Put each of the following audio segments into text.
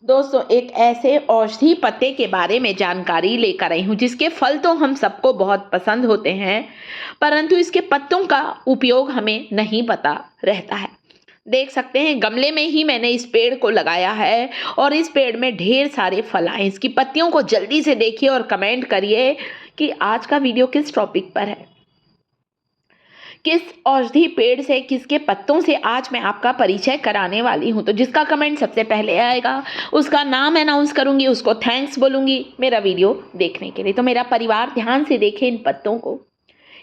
दोस्तों, एक ऐसे औषधि पत्ते के बारे में जानकारी लेकर आई हूँ जिसके फल तो हम सबको बहुत पसंद होते हैं, परंतु इसके पत्तों का उपयोग हमें नहीं पता रहता है। देख सकते हैं, गमले में ही मैंने इस पेड़ को लगाया है और इस पेड़ में ढेर सारे फल आए। इसकी पत्तियों को जल्दी से देखिए और कमेंट करिए कि आज का वीडियो किस टॉपिक पर है, किस औषधि पेड़ से, किसके पत्तों से आज मैं आपका परिचय कराने वाली हूं। तो जिसका कमेंट सबसे पहले आएगा उसका नाम अनाउंस करूंगी, उसको थैंक्स बोलूंगी मेरा वीडियो देखने के लिए। तो मेरा परिवार ध्यान से देखे इन पत्तों को।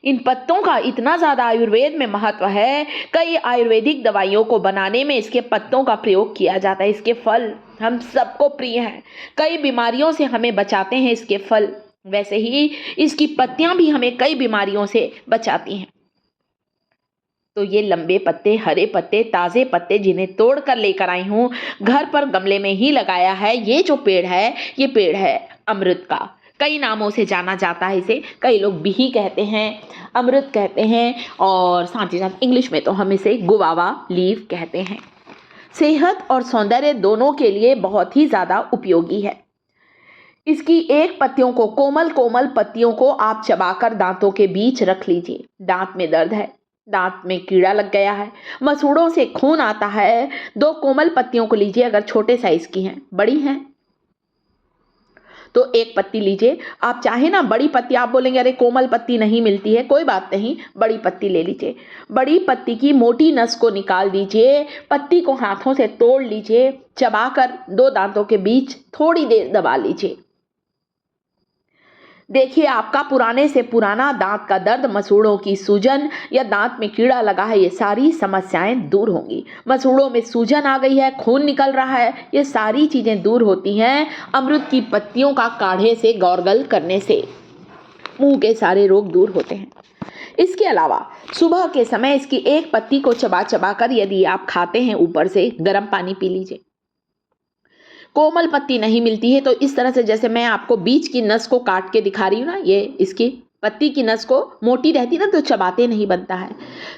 इन पत्तों का इतना ज़्यादा आयुर्वेद में महत्व है, कई आयुर्वेदिक दवाइयों को बनाने में इसके पत्तों का प्रयोग किया जाता है। इसके फल हम सबको प्रिय हैं, कई बीमारियों से हमें बचाते हैं इसके फल, वैसे ही इसकी पत्तियां भी हमें कई बीमारियों से बचाती हैं। तो ये लंबे पत्ते, हरे पत्ते, ताज़े पत्ते जिन्हें तोड़ कर लेकर आई हूँ, घर पर गमले में ही लगाया है। ये जो पेड़ है, ये पेड़ है अमृत का। कई नामों से जाना जाता है इसे, कई लोग बिही कहते हैं, अमृत कहते हैं और साथ ही साथ इंग्लिश में तो हम इसे गुआवा लीफ कहते हैं। सेहत और सौंदर्य दोनों के लिए बहुत ही ज़्यादा उपयोगी है। इसकी एक पत्तियों को, कोमल कोमल पत्तियों को आप चबाकर दांतों के बीच रख लीजिए। दांत में दर्द है, दांत में कीड़ा लग गया है, मसूड़ों से खून आता है, दो कोमल पत्तियों को लीजिए। अगर छोटे साइज की हैं, बड़ी हैं तो एक पत्ती लीजिए। आप चाहे ना बड़ी पत्ती, आप बोलेंगे अरे कोमल पत्ती नहीं मिलती है, कोई बात नहीं, बड़ी पत्ती ले लीजिए। बड़ी पत्ती की मोटी नस को निकाल दीजिए, पत्ती को हाथों से तोड़ लीजिए, चबाकर दो दांतों के बीच थोड़ी देर दबा लीजिए। देखिए, आपका पुराने से पुराना दांत का दर्द, मसूड़ों की सूजन या दांत में कीड़ा लगा है, ये सारी समस्याएं दूर होंगी। मसूड़ों में सूजन आ गई है, खून निकल रहा है, ये सारी चीज़ें दूर होती हैं अमरूद की पत्तियों का काढ़े से गॉर्गल करने से। मुंह के सारे रोग दूर होते हैं। इसके अलावा सुबह के समय इसकी एक पत्ती को चबा चबा कर यदि आप खाते हैं, ऊपर से गर्म पानी पी लीजिए। कोमल पत्ती नहीं मिलती है तो इस तरह से, जैसे मैं आपको बीच की नस को काट के दिखा रही हूँ ना, ये इसकी पत्ती की नस को मोटी रहती ना तो चबाते नहीं बनता है।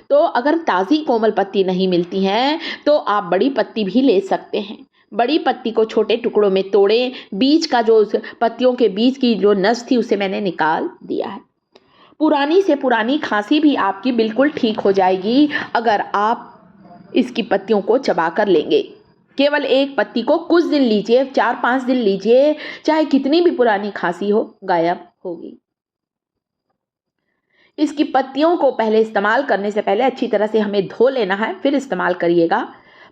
तो अगर ताज़ी कोमल पत्ती नहीं मिलती है तो आप बड़ी पत्ती भी ले सकते हैं। बड़ी पत्ती को छोटे टुकड़ों में तोड़ें, बीच का जो पत्तियों के बीच की जो नस थी उसे मैंने निकाल दिया है। पुरानी से पुरानी खांसी भी आपकी बिल्कुल ठीक हो जाएगी अगर आप इसकी पत्तियों को चबा कर लेंगे। केवल एक पत्ती को कुछ दिन लीजिए, 4-5 दिन लीजिए, चाहे कितनी भी पुरानी खांसी हो, गायब होगी। इसकी पत्तियों को पहले इस्तेमाल करने से पहले अच्छी तरह से हमें धो लेना है, फिर इस्तेमाल करिएगा।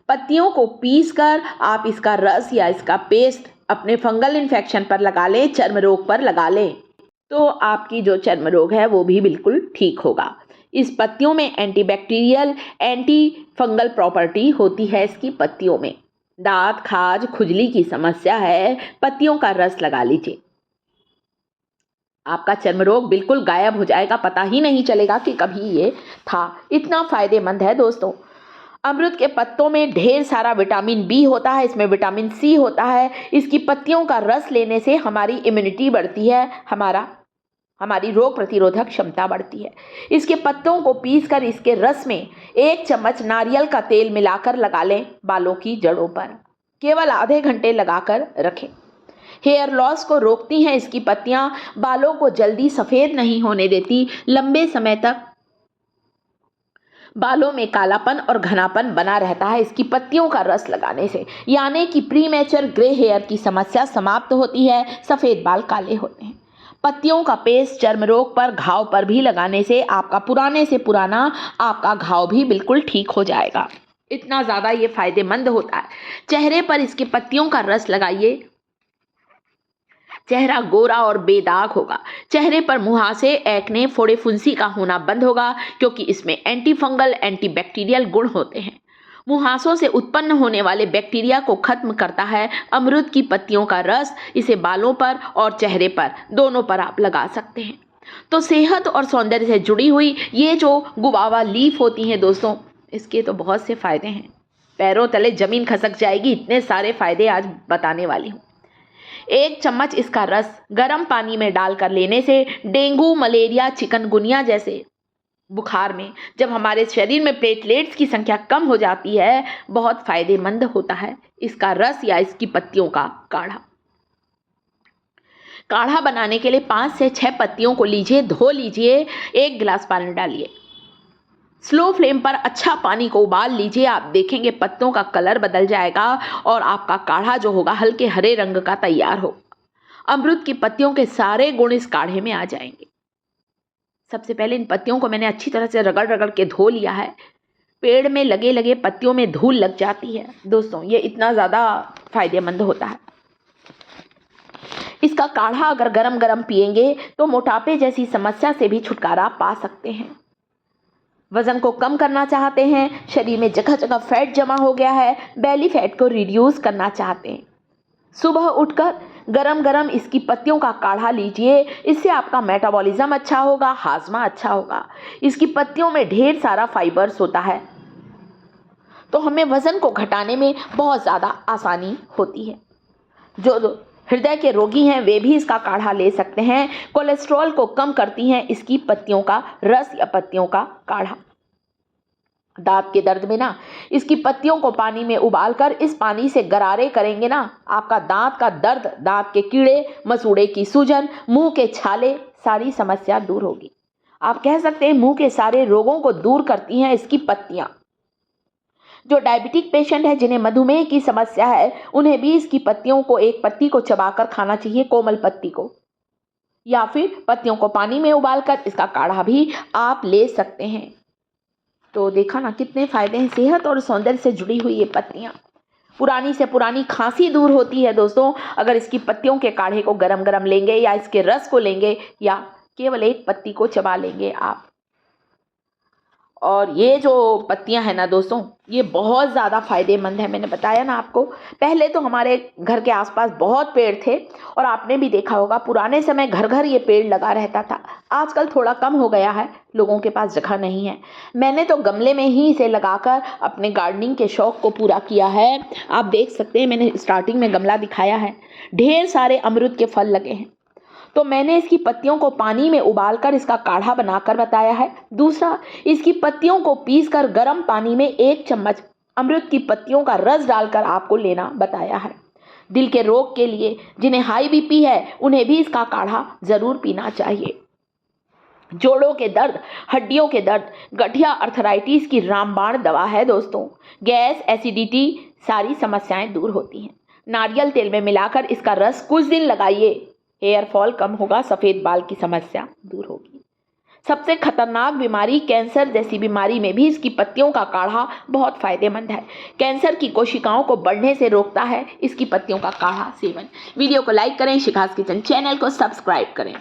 पत्तियों को पीसकर आप इसका रस या इसका पेस्ट अपने फंगल इन्फेक्शन पर लगा लें, चर्म रोग पर लगा लें, तो आपकी जो चर्म रोग है वो भी बिल्कुल ठीक होगा। इस पत्तियों में एंटीबैक्टीरियल, एंटी फंगल प्रॉपर्टी होती है। इसकी पत्तियों में दांत, खाज, खुजली की समस्या है, पत्तियों का रस लगा लीजिए, आपका चर्म रोग बिल्कुल गायब हो जाएगा, पता ही नहीं चलेगा कि कभी ये था। इतना फायदेमंद है दोस्तों। अमरूद के पत्तों में ढेर सारा विटामिन बी होता है, इसमें विटामिन सी होता है। इसकी पत्तियों का रस लेने से हमारी इम्यूनिटी बढ़ती है, हमारी रोग प्रतिरोधक क्षमता बढ़ती है। इसके पत्तों को पीसकर इसके रस में 1 चम्मच नारियल का तेल मिलाकर लगा लें बालों की जड़ों पर। केवल आधे घंटे लगाकर रखें। हेयर लॉस को रोकती हैं इसकी पत्तियां, बालों को जल्दी सफ़ेद नहीं होने देती, लंबे समय तक बालों में कालापन और घनापन बना रहता है इसकी पत्तियों का रस लगाने से। यानी कि प्रीमेचर ग्रे हेयर की समस्या समाप्त होती है, सफ़ेद बाल काले होते हैं। पत्तियों का पेस्ट चर्म रोग पर, घाव पर भी लगाने से आपका पुराने से पुराना आपका घाव भी बिल्कुल ठीक हो जाएगा। इतना ज़्यादा ये फायदेमंद होता है। चेहरे पर इसकी पत्तियों का रस लगाइए, चेहरा गोरा और बेदाग होगा। चेहरे पर मुहासे, एक्ने, फोड़े फुंसी का होना बंद होगा, क्योंकि इसमें एंटी फंगल, एंटी बैक्टीरियल गुण होते हैं। मुहासों से उत्पन्न होने वाले बैक्टीरिया को खत्म करता है अमरूद की पत्तियों का रस। इसे बालों पर और चेहरे पर, दोनों पर आप लगा सकते हैं। तो सेहत और सौंदर्य से जुड़ी हुई ये जो गुआवा लीफ होती हैं दोस्तों, इसके तो बहुत से फायदे हैं, पैरों तले जमीन खसक जाएगी, इतने सारे फायदे आज बताने वाली हूँ। 1 चम्मच इसका रस गर्म पानी में डालकर लेने से डेंगू, मलेरिया, चिकनगुनिया जैसे बुखार में जब हमारे शरीर में प्लेटलेट्स की संख्या कम हो जाती है, बहुत फायदेमंद होता है इसका रस या इसकी पत्तियों का काढ़ा। काढ़ा बनाने के लिए 5 से 6 पत्तियों को लीजिए, धो लीजिए, 1 गिलास पानी डालिए, स्लो फ्लेम पर अच्छा पानी को उबाल लीजिए। आप देखेंगे पत्तों का कलर बदल जाएगा और आपका काढ़ा जो होगा हल्के हरे रंग का तैयार होगा। अमरूद की पत्तियों के सारे गुण इस काढ़े में आ जाएंगे। सबसे पहले इन पत्तियों को मैंने अच्छी तरह से रगड़ रगड़ के धो लिया है। पेड़ में लगे लगे पत्तियों में धूल लग जाती है दोस्तों, ये इतना ज़्यादा फायदेमंद होता है। इसका काढ़ा अगर गरम गरम पिएंगे तो मोटापे जैसी समस्या से भी छुटकारा पा सकते हैं। वजन को कम करना चाहते हैं, शरीर में जगह जगह फैट जमा हो गया है, बेली फैट को रिड्यूस करना चाहते हैं, सुबह उठकर गरम गरम इसकी पत्तियों का काढ़ा लीजिए। इससे आपका मेटाबॉलिज्म अच्छा होगा, हाजमा अच्छा होगा। इसकी पत्तियों में ढेर सारा फाइबर्स होता है, तो हमें वजन को घटाने में बहुत ज़्यादा आसानी होती है। जो हृदय के रोगी हैं वे भी इसका काढ़ा ले सकते हैं। कोलेस्ट्रॉल को कम करती हैं इसकी पत्तियों का रस या पत्तियों का काढ़ा। दांत के दर्द में ना इसकी पत्तियों को पानी में उबालकर इस पानी से गरारे करेंगे ना, आपका दांत का दर्द, दांत के कीड़े, मसूड़े की सूजन, मुंह के छाले, सारी समस्या दूर होगी। आप कह सकते हैं मुंह के सारे रोगों को दूर करती हैं इसकी पत्तियां। जो डायबिटिक पेशेंट है, जिन्हें मधुमेह की समस्या है, उन्हें भी इसकी पत्तियों को, एक पत्ती को चबाकर खाना चाहिए, कोमल पत्ती को, या फिर पत्तियों को पानी में उबालकर इसका काढ़ा भी आप ले सकते हैं। तो देखा ना कितने फायदे हैं। सेहत और सौंदर्य से जुड़ी हुई ये पत्तियां, पुरानी से पुरानी खांसी दूर होती है दोस्तों अगर इसकी पत्तियों के काढ़े को गरम गरम लेंगे, या इसके रस को लेंगे, या केवल एक पत्ती को चबा लेंगे आप। और ये जो पत्तियां हैं ना दोस्तों, ये बहुत ज़्यादा फायदेमंद है। मैंने बताया ना आपको, पहले तो हमारे घर के आसपास बहुत पेड़ थे, और आपने भी देखा होगा पुराने समय घर घर ये पेड़ लगा रहता था। आजकल थोड़ा कम हो गया है, लोगों के पास जगह नहीं है। मैंने तो गमले में ही इसे लगाकर अपने गार्डनिंग के शौक को पूरा किया है। आप देख सकते हैं, मैंने स्टार्टिंग में गमला दिखाया है, ढेर सारे अमरूद के फल लगे हैं। तो मैंने इसकी पत्तियों को पानी में उबालकर इसका काढ़ा बनाकर बताया है। दूसरा, इसकी पत्तियों को पीसकर गर्म पानी में 1 चम्मच अमरूद की पत्तियों का रस डालकर आपको लेना बताया है। दिल के रोग के लिए, जिन्हें हाई बीपी है, उन्हें भी इसका काढ़ा ज़रूर पीना चाहिए। जोड़ों के दर्द, हड्डियों के दर्द, गठिया, अर्थराइटिस की रामबाण दवा है दोस्तों। गैस, एसिडिटी, सारी समस्याएं दूर होती हैं। नारियल तेल में मिलाकर इसका रस कुछ दिन लगाइए, हेयर फॉल कम होगा, सफ़ेद बाल की समस्या दूर होगी। सबसे खतरनाक बीमारी कैंसर जैसी बीमारी में भी इसकी पत्तियों का काढ़ा बहुत फायदेमंद है। कैंसर की कोशिकाओं को बढ़ने से रोकता है इसकी पत्तियों का काढ़ा सेवन। वीडियो को लाइक करें, शिखास किचन चैनल को सब्सक्राइब करें।